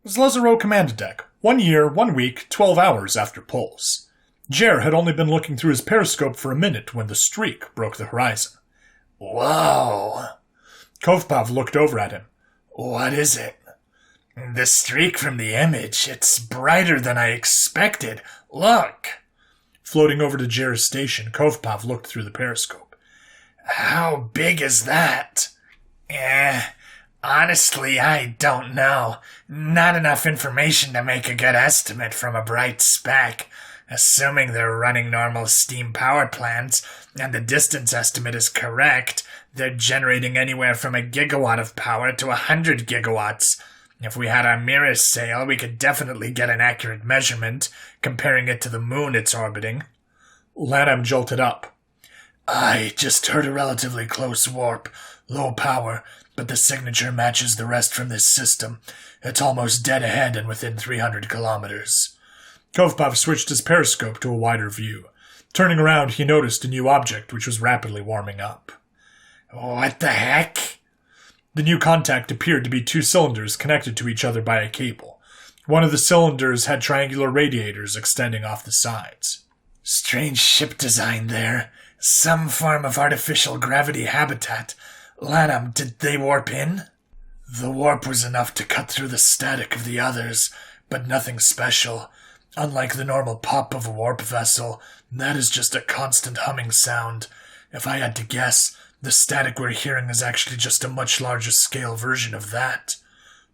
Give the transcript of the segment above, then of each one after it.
Zlezero Command Deck. 1 year, 1 week, 12 hours after Pulse. Jer had only been looking through his periscope for a minute when the streak broke the horizon. Whoa. Kovpov looked over at him. What is it? The streak from the image. It's brighter than I expected. Look. Floating over to Jer's station, Kovpov looked through the periscope. How big is that? Honestly, I don't know. Not enough information to make a good estimate from a bright speck. Assuming they're running normal steam power plants, and the distance estimate is correct, they're generating anywhere from a gigawatt of power to 100 gigawatts. If we had our mirrors sail, we could definitely get an accurate measurement, comparing it to the moon it's orbiting. Lanham jolted up. I just heard a relatively close warp, low power, but the signature matches the rest from this system. It's almost dead ahead and within 300 kilometers. Kovpov switched his periscope to a wider view. Turning around, he noticed a new object which was rapidly warming up. What the heck? The new contact appeared to be 2 cylinders connected to each other by a cable. One of the cylinders had triangular radiators extending off the sides. Strange ship design there. Some form of artificial gravity habitat. Lanham, did they warp in? The warp was enough to cut through the static of the others, but nothing special. Unlike the normal pop of a warp vessel, that is just a constant humming sound. If I had to guess, the static we're hearing is actually just a much larger scale version of that.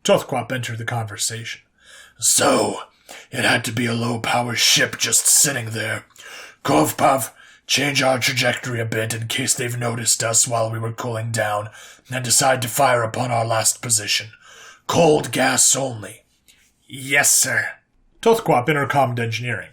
Tothquap entered the conversation. So, it had to be a low-power ship just sitting there. Kovpov, change our trajectory a bit in case they've noticed us while we were cooling down, and decide to fire upon our last position. Cold gas only. Yes, sir. Tothquap intercommed engineering.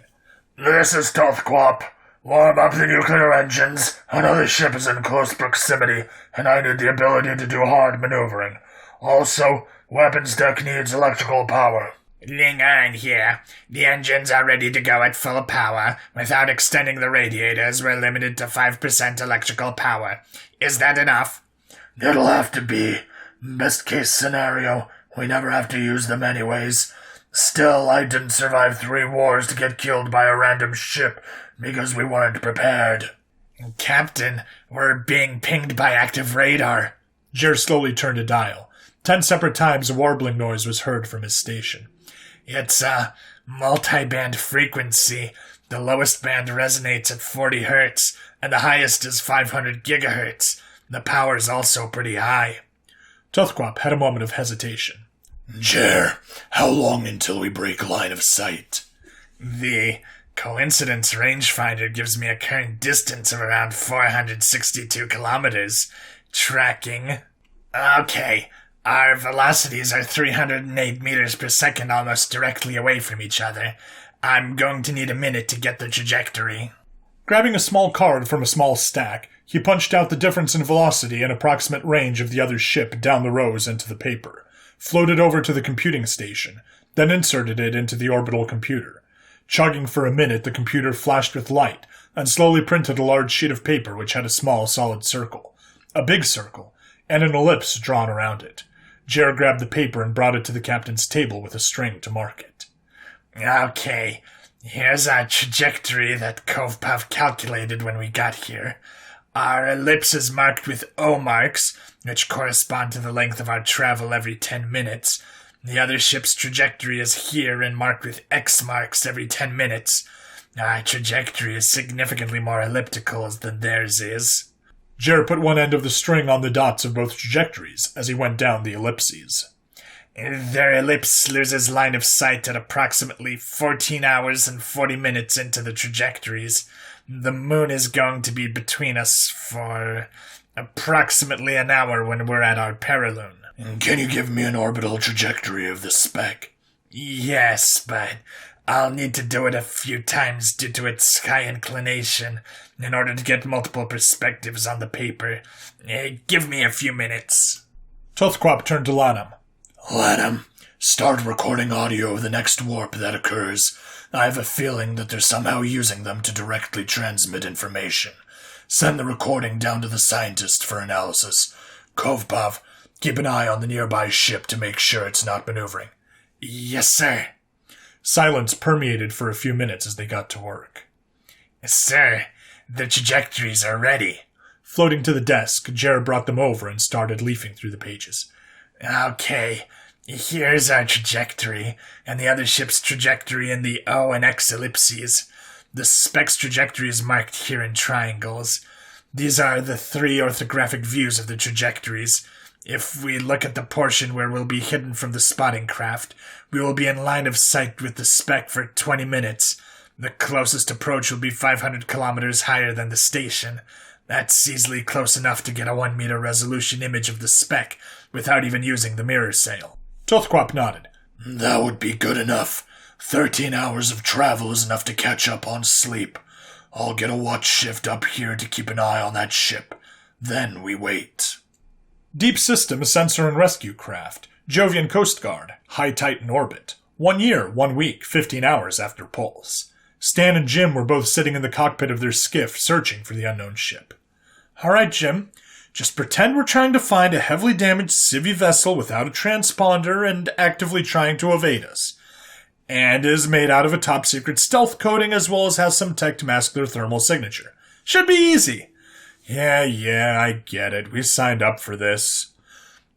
This is Tothquap. Warm up the nuclear engines. Another ship is in close proximity, and I need the ability to do hard maneuvering. Also, weapons deck needs electrical power. Ling Iron here. The engines are ready to go at full power. Without extending the radiators, we're limited to 5% electrical power. Is that enough? It'll have to be. Best case scenario, we never have to use them anyways. Still, I didn't survive 3 wars to get killed by a random ship because we weren't prepared. Captain, we're being pinged by active radar. Jer slowly turned a dial. 10 separate times a warbling noise was heard from his station. It's a multi-band frequency. The lowest band resonates at 40 hertz, and the highest is 500 gigahertz. The power's also pretty high. Tothquap had a moment of hesitation. Jer, how long until we break line of sight? The coincidence rangefinder gives me a current distance of around 462 kilometers. Tracking. Okay, our velocities are 308 meters per second, almost directly away from each other. I'm going to need a minute to get the trajectory. Grabbing a small card from a small stack, he punched out the difference in velocity and approximate range of the other ship down the rows into the paper, floated over to the computing station, then inserted it into the orbital computer. Chugging for a minute, the computer flashed with light, and slowly printed a large sheet of paper which had a small solid circle, a big circle, and an ellipse drawn around it. Jer grabbed the paper and brought it to the captain's table with a string to mark it. Okay, here's our trajectory that Kovpov calculated when we got here. Our ellipse is marked with O marks, which correspond to the length of our travel every 10 minutes. The other ship's trajectory is here and marked with X marks every 10 minutes. Our trajectory is significantly more elliptical than theirs is. Jer put one end of the string on the dots of both trajectories as he went down the ellipses. Their ellipse loses line of sight at approximately 14 hours and 40 minutes into the trajectories. The moon is going to be between us for approximately an hour when we're at our perilune. Can you give me an orbital trajectory of the speck? Yes, but I'll need to do it a few times due to its sky inclination in order to get multiple perspectives on the paper. Give me a few minutes. Tothquap turned to Lanham. Lanham, start recording audio of the next warp that occurs. I have a feeling that they're somehow using them to directly transmit information. Send the recording down to the scientist for analysis. Kovpov, keep an eye on the nearby ship to make sure it's not maneuvering. Yes, sir. Silence permeated for a few minutes as they got to work. Sir, the trajectories are ready. Floating to the desk, Jared brought them over and started leafing through the pages. Okay, here's our trajectory, and the other ship's trajectory in the O and X ellipses. The spec's trajectory is marked here in triangles. These are the 3 orthographic views of the trajectories. If we look at the portion where we'll be hidden from the spotting craft, we will be in line of sight with the spec for 20 minutes. The closest approach will be 500 kilometers higher than the station. That's easily close enough to get a 1-meter resolution image of the spec without even using the mirror sail. Tothquap nodded. That would be good enough. 13 hours of travel is enough to catch up on sleep. I'll get a watch shift up here to keep an eye on that ship. Then we wait. Deep System Sensor and Rescue Craft, Jovian Coast Guard, High Titan Orbit. 1 year, 1 week, 15 hours after pulse. Stan and Jim were both sitting in the cockpit of their skiff searching for the unknown ship. All right, Jim. Just pretend we're trying to find a heavily damaged civvy vessel without a transponder and actively trying to evade us. And is made out of a top-secret stealth coating as well as has some tech to mask their thermal signature. Should be easy. Yeah, I get it. We signed up for this.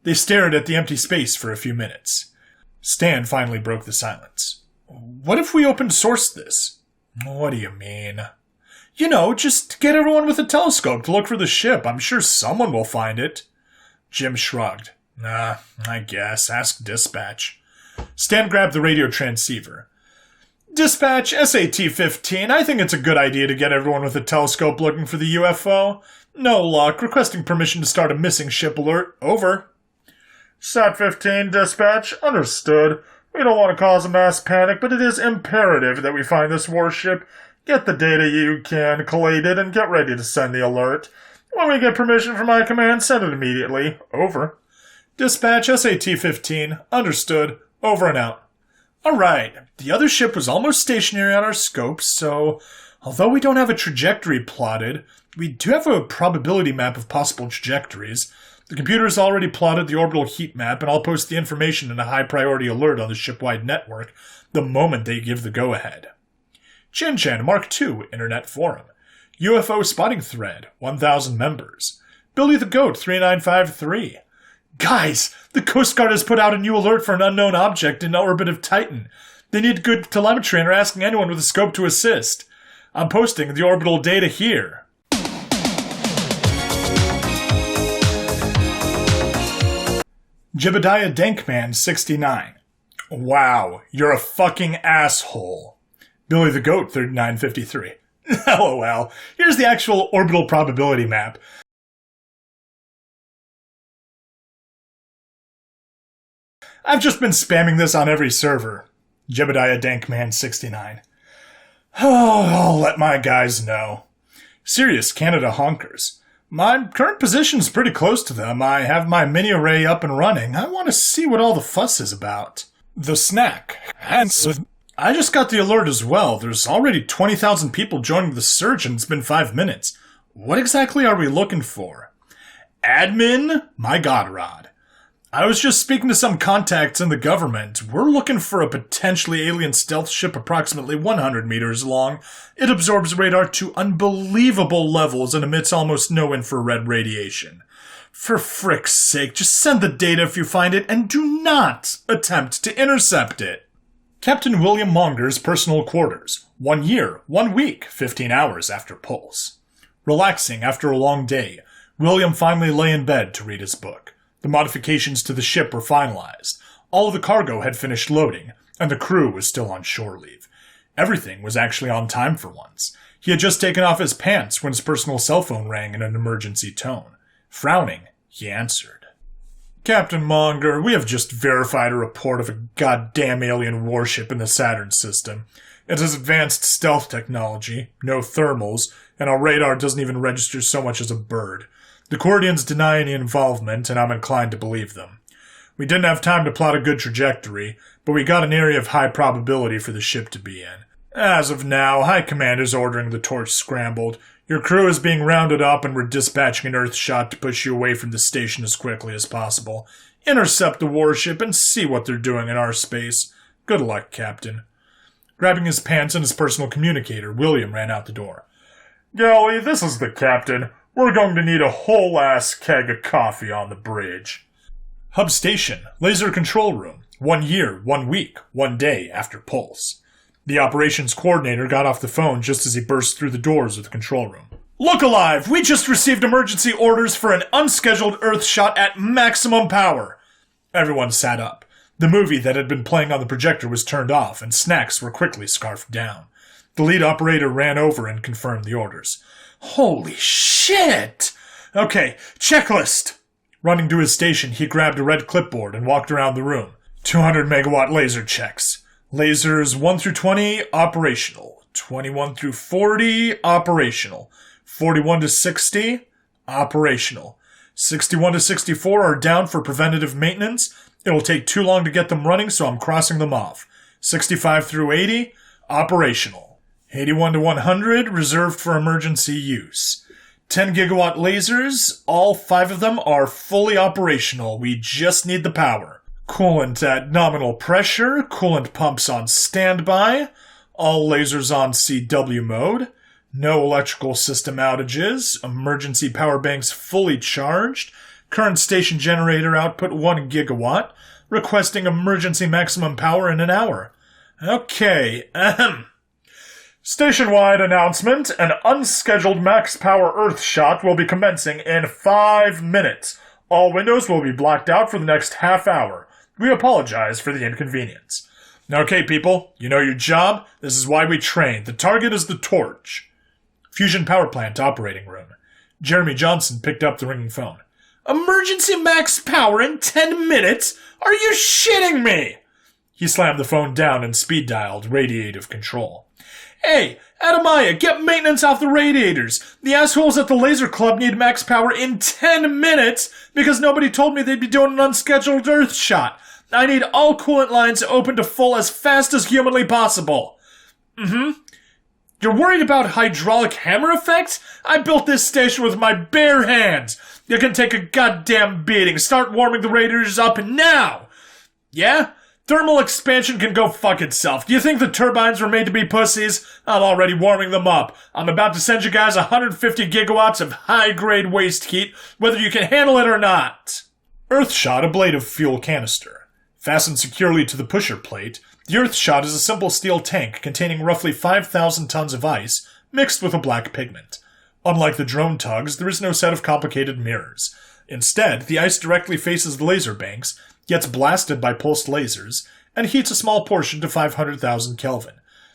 They stared at the empty space for a few minutes. Stan finally broke the silence. What if we open sourced this? What do you mean? You know, just get everyone with a telescope to look for the ship. I'm sure someone will find it. Jim shrugged. Nah, I guess. Ask dispatch. Stan grabbed the radio transceiver. Dispatch, SAT-15. I think it's a good idea to get everyone with a telescope looking for the UFO. No luck. Requesting permission to start a missing ship alert. Over. SAT-15, dispatch. Understood. We don't want to cause a mass panic, but it is imperative that we find this warship. Get the data you can collated and get ready to send the alert. When we get permission from High Command, send it immediately. Over. Dispatch, SAT-15. Understood. Over and out. Alright, the other ship was almost stationary on our scopes, so although we don't have a trajectory plotted, we do have a probability map of possible trajectories. The computer's already plotted the orbital heat map, and I'll post the information in a high-priority alert on the ship-wide network the moment they give the go-ahead. Chin-Chan Mark II Internet Forum. UFO Spotting Thread, 1,000 members. Billy the Goat 3953. Guys, the Coast Guard has put out a new alert for an unknown object in the orbit of Titan. They need good telemetry and are asking anyone with a scope to assist. I'm posting the orbital data here. Jebediah Dankman 69. Wow, you're a fucking asshole. Billy the Goat 3953. LOL. Here's the actual orbital probability map. I've just been spamming this on every server. Jebediah Dankman 69. Oh, I'll let my guys know. Serious Canada Honkers. My current position's pretty close to them. I have my mini array up and running. I want to see what all the fuss is about. The snack. I just got the alert as well. There's already 20,000 people joining the search and it's been 5 minutes. What exactly are we looking for? Admin? My God, Rod. I was just speaking to some contacts in the government. We're looking for a potentially alien stealth ship approximately 100 meters long. It absorbs radar to unbelievable levels and emits almost no infrared radiation. For frick's sake, just send the data if you find it and do not attempt to intercept it. Captain William Monger's personal quarters. 1 year, 1 week, 15 hours after pulse. Relaxing after a long day, William finally lay in bed to read his book. The modifications to the ship were finalized. All of the cargo had finished loading, and the crew was still on shore leave. Everything was actually on time for once. He had just taken off his pants when his personal cell phone rang in an emergency tone. Frowning, he answered. Captain Monger, we have just verified a report of a goddamn alien warship in the Saturn system. It has advanced stealth technology, no thermals, and our radar doesn't even register so much as a bird. The Cordians deny any involvement, and I'm inclined to believe them. We didn't have time to plot a good trajectory, but we got an area of high probability for the ship to be in. As of now, High Command is ordering the torch scrambled. Your crew is being rounded up, and we're dispatching an Earth shot to push you away from the station as quickly as possible. Intercept the warship and see what they're doing in our space. Good luck, Captain. Grabbing his pants and his personal communicator, William ran out the door. Gally, this is the captain. We're going to need a whole-ass keg of coffee on the bridge. Hub Station, Laser Control Room. 1 year, 1 week, 1 day after Pulse. The operations coordinator got off the phone just as he burst through the doors of the control room. Look alive! We just received emergency orders for an unscheduled Earth shot at maximum power. Everyone sat up. The movie that had been playing on the projector was turned off, and snacks were quickly scarfed down. The lead operator ran over and confirmed the orders. Holy shit! Okay, checklist! Running to his station, he grabbed a red clipboard and walked around the room. 200 megawatt laser checks. Lasers 1 through 20, operational. 21 through 40, operational. 41 to 60, operational. 61 to 64 are down for preventative maintenance. It'll take too long to get them running, so I'm crossing them off. 65 through 80, operational. 81 to 100, reserved for emergency use. 10 gigawatt lasers, all 5 of them are fully operational. We just need the power. Coolant at nominal pressure, coolant pumps on standby, all lasers on CW mode, no electrical system outages, emergency power banks fully charged, current station generator output 1 gigawatt, requesting emergency maximum power in an hour. Okay, ahem. Station-wide announcement, an unscheduled max power Earth shot will be commencing in 5 minutes. All windows will be blacked out for the next half hour. We apologize for the inconvenience. Okay, people, you know your job. This is why we train. The target is the torch. Fusion power plant operating room. Jeremy Johnson picked up the ringing phone. Emergency max power in 10 minutes? Are you shitting me? He slammed the phone down and speed-dialed radiative control. Hey, Adamaya, get maintenance off the radiators. The assholes at the laser club need max power in 10 minutes because nobody told me they'd be doing an unscheduled Earth shot. I need all coolant lines open to full as fast as humanly possible. You're worried about hydraulic hammer effects? I built this station with my bare hands. You can take a goddamn beating. Start warming the radiators up now. Yeah? Thermal expansion can go fuck itself. Do you think the turbines were made to be pussies? I'm already warming them up. I'm about to send you guys 150 gigawatts of high-grade waste heat, whether you can handle it or not. Earthshot ablative fuel canister. Fastened securely to the pusher plate, the Earthshot is a simple steel tank containing roughly 5,000 tons of ice, mixed with a black pigment. Unlike the drone tugs, there is no set of complicated mirrors. Instead, the ice directly faces the laser banks, gets blasted by pulsed lasers, and heats a small portion to 500,000 Kelvin.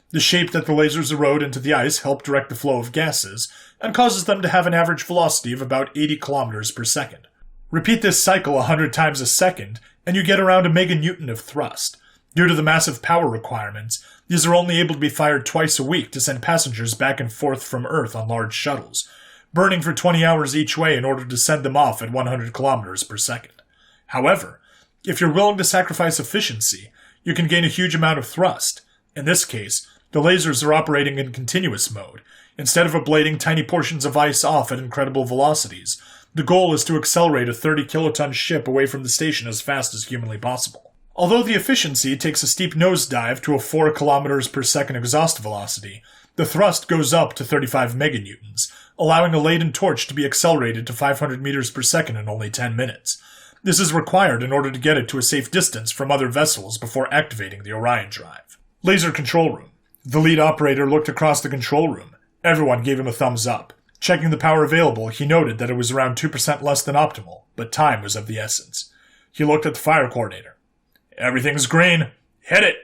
The shape that the lasers erode into the ice help direct the flow of gases, and causes them to have an average velocity of about 80 kilometers per second. Repeat this cycle 100 times a second, and you get around a meganewton of thrust. Due to the massive power requirements, these are only able to be fired twice a week to send passengers back and forth from Earth on large shuttles, burning for 20 hours each way in order to send them off at 100 kilometers per second. However, if you're willing to sacrifice efficiency, you can gain a huge amount of thrust. In this case, the lasers are operating in continuous mode. Instead of ablating tiny portions of ice off at incredible velocities, the goal is to accelerate a 30 kiloton ship away from the station as fast as humanly possible. Although the efficiency takes a steep nosedive to a 4 kilometers per second exhaust velocity, the thrust goes up to 35 meganewtons, allowing a laden torch to be accelerated to 500 meters per second in only 10 minutes. This is required in order to get it to a safe distance from other vessels before activating the Orion drive. Laser control room. The lead operator looked across the control room. Everyone gave him a thumbs up. Checking the power available, he noted that it was around 2% less than optimal, but time was of the essence. He looked at the fire coordinator. Everything's green. Hit it!